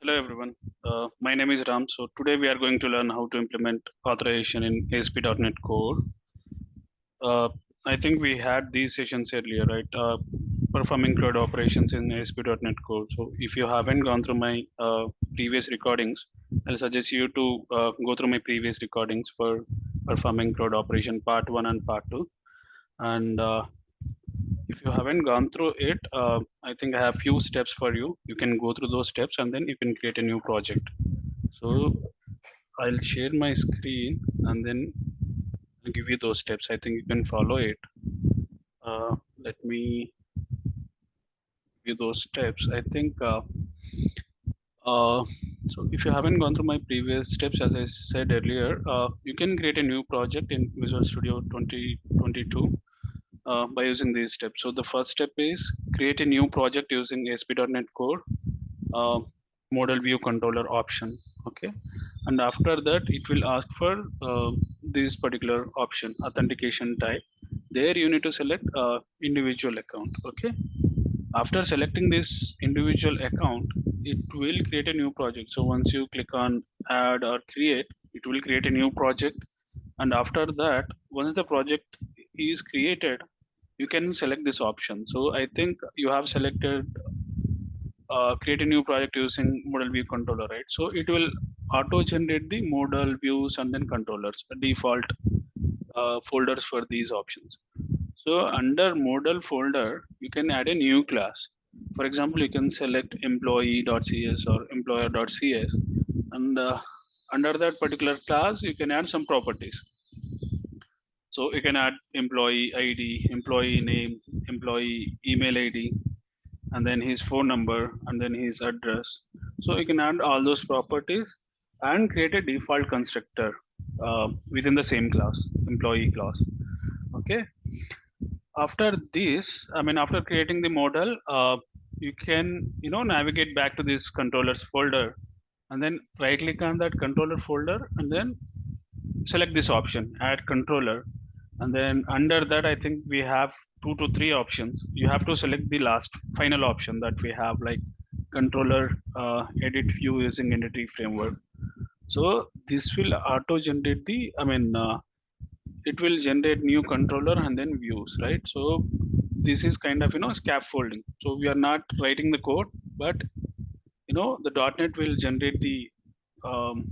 Hello everyone. My name is Ram. So today we are going to learn how to implement authorization in asp.NET Core. Uh, I think we had these sessions earlier, right? Performing CRUD operations in asp.NET Core. So if you haven't gone through my previous recordings, I'll suggest you to go through my previous recordings for performing CRUD operation part 1 and part 2. And if you haven't gone through it, I think I have few steps for you. You can go through those steps and then you can create a new project. So I'll share my screen and then I'll give you those steps. I think you can follow it. Let me give you those steps. I think uh, so. If you haven't gone through my previous steps, as I said earlier, you can create a new project in Visual Studio 2022 by using these steps. So the first step is create a new project using ASP.NET Core uh, model view controller option. Okay, and after that it will ask for this particular option, authentication type. There you need to select individual account. Okay, after selecting this individual account, it will create a new project. So once you click on add or create, it will create a new project. And after that, once the project is created, you can select this option. So I think you have selected create a new project using model view controller, right? So it will auto generate the model views and then controllers, default folders for these options. So under model folder, you can add a new class. For example, you can select employee.cs or employer.cs, and under that particular class, you can add some properties. So you can add employee ID, employee name, employee email ID, and then his phone number, and then his address. So you can add all those properties and create a default constructor within the same class, employee class. Okay. After this, I mean, after creating the model, you can navigate back to this controllers folder, and then right click on that controller folder, and then select this option, add controller. And then under that, I think we have 2 to 3 options. You have to select the last final option that we have, like controller edit view using entity framework. So this will auto generate the, I mean, it will generate new controller and then views, right? So this is kind of scaffolding. So we are not writing the code, but the .NET will generate the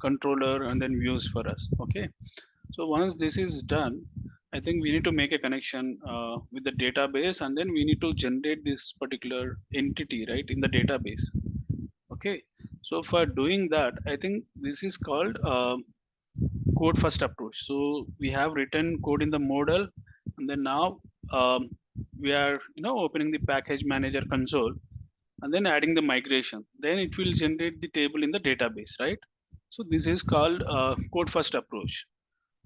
controller and then views for us. Okay, so once this is done, I think we need to make a connection with the database, and then we need to generate this particular entity right in the database. Okay, so for doing that, I think this is called code first approach. So we have written code in the model, and then now we are opening the package manager console and then adding the migration. Then it will generate the table in the database, right? So this is called code first approach.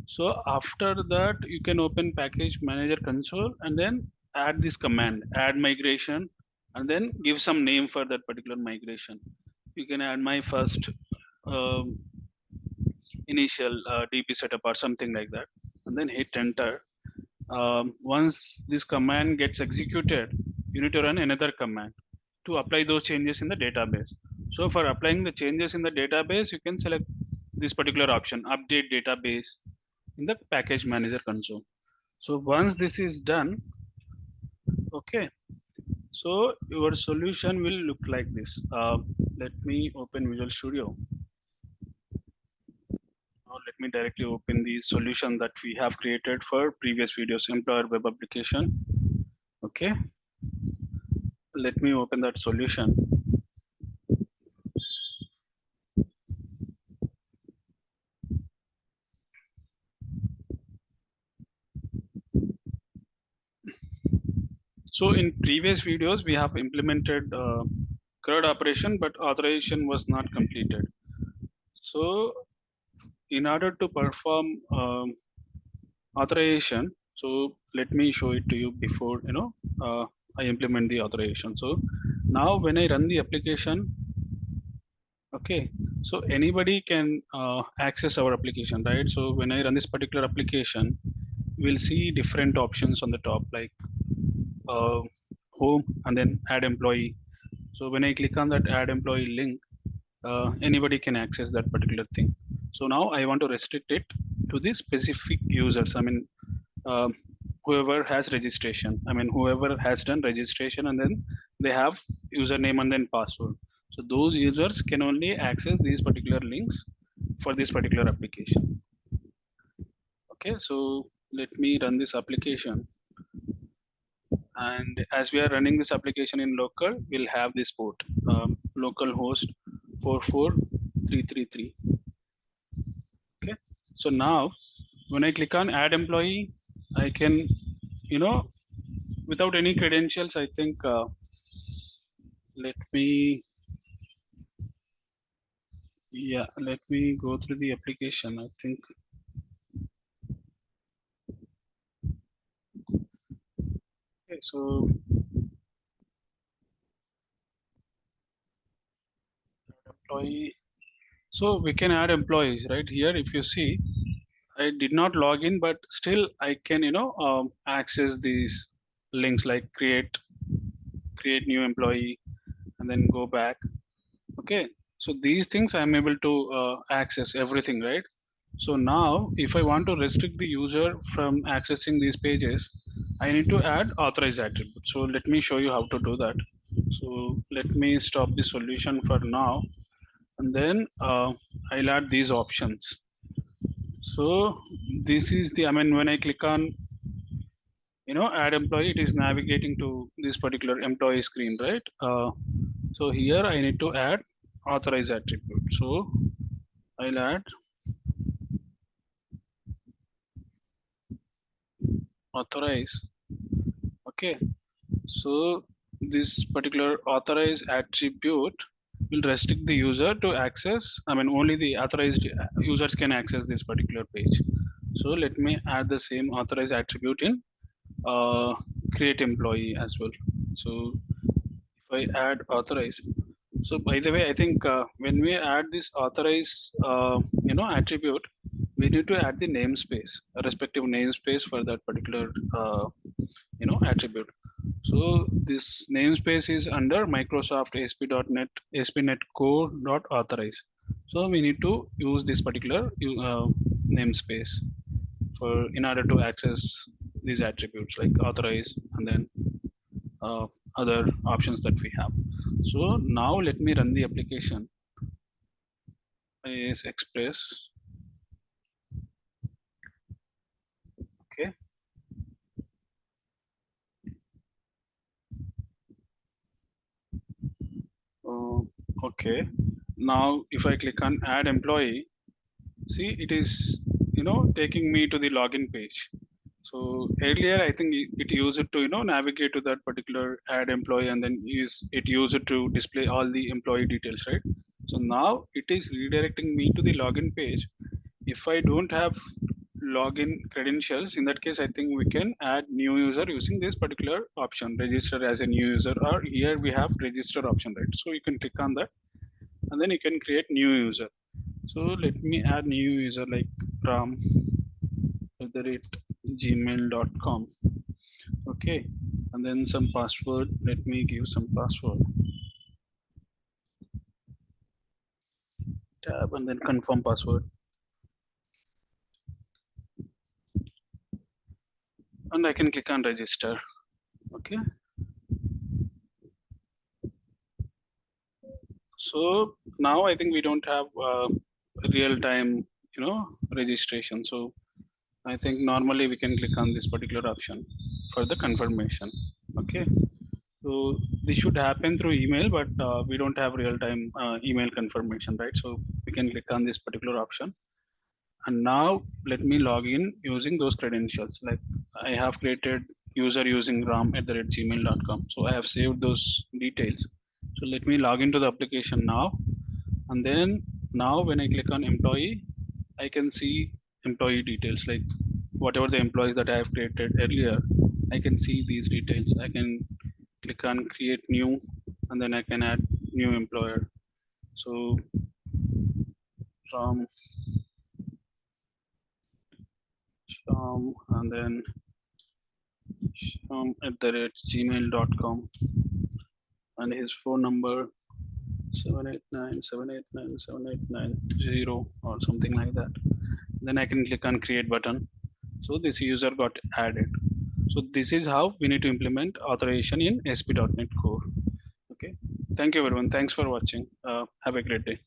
So after that, you can open package manager console and then add this command, add migration, and then give some name for that particular migration. You can add my first um, initial DB setup or something like that, and then hit enter. Once this command gets executed, you need to run another command to apply those changes in the database. So for applying the changes in the database, you can select this particular option, update database, in the package manager console. So once this is done, okay, so your solution will look like this. Let me open Visual Studio. Now let me directly open the solution that we have created for previous videos, employer web application. Okay, let me open that solution. So in previous videos, we have implemented CRUD operation, but authorization was not completed. So in order to perform authorization, so let me show it to you before I implement the authorization. So now when I run the application, okay, so anybody can access our application, right? So when I run this particular application, we'll see different options on the top, like uh, home and then add employee. So when I click on that add employee link, anybody can access that particular thing. So now I want to restrict it to the specific users. I mean, um, whoever has registration. I mean, whoever has done registration and then they have username and then password. So those users can only access these particular links for this particular application. Okay, so let me run this application. And as we are running this application in local, we'll have this port, localhost 44333. Okay, so now when I click on add employee, I can, you know, without any credentials, I think, let me, yeah, let me go through the application. I think, okay, so employee, so we can add employees right here. If you see, I did not log in, but still I can, access these links like create new employee and then go back. Okay, so these things I'm able to access everything, right? So now if I want to restrict the user from accessing these pages, I need to add authorize attribute. So let me show you how to do that. So let me stop the solution for now, and then I'll add these options. So this is the, I mean, when I click on, add employee, it is navigating to this particular employee screen, right? So here I need to add authorize attribute. So I'll add authorize. Okay, so this particular authorize attribute will restrict the user to access, I mean, only the authorized users can access this particular page. So let me add the same authorize attribute in uh, create employee as well. So if I add authorize, so by the way, I think when we add this authorize, attribute, we need to add the namespace, a respective namespace for that particular, attribute. So this namespace is under Microsoft ASP.NET ASP.NET Core.authorize. So we need to use this particular namespace for in order to access these attributes like authorize and then uh, other options that we have. So now let me run the application. Is Express. Okay. Uh, okay. Now if I click on add employee, see it is taking me to the login page. So earlier I think it used it to navigate to that particular add employee and then use it to display all the employee details, right? So now it is redirecting me to the login page. If I don't have login credentials, in that case I think we can add new user using this particular option, register as a new user, or here we have register option, right? So you can click on that and then you can create new user. So let me add new user like Ram at the rate gmail.com. Okay, and then some password. Let me give some password. Tab and then confirm password. And I can click on register. Okay. So now I think we don't have real time, registration. So I think normally we can click on this particular option for the confirmation. Okay. So this should happen through email, but we don't have real time email confirmation, right? So we can click on this particular option. And now let me log in using those credentials. Like I have created user using ram at the rate gmail.com. So I have saved those details. So let me log into the application now. And then now when I click on employee, I can see employee details like whatever the employees that I have created earlier. I can see these details. I can click on create new and then I can add new employer. So from and then at the rate gmail.com and his phone number 789 or something like that. Then I can click on create button. So this user got added. So this is how we need to implement authorization in ASP.NET Core. Okay. Thank you everyone. Thanks for watching. Have a great day.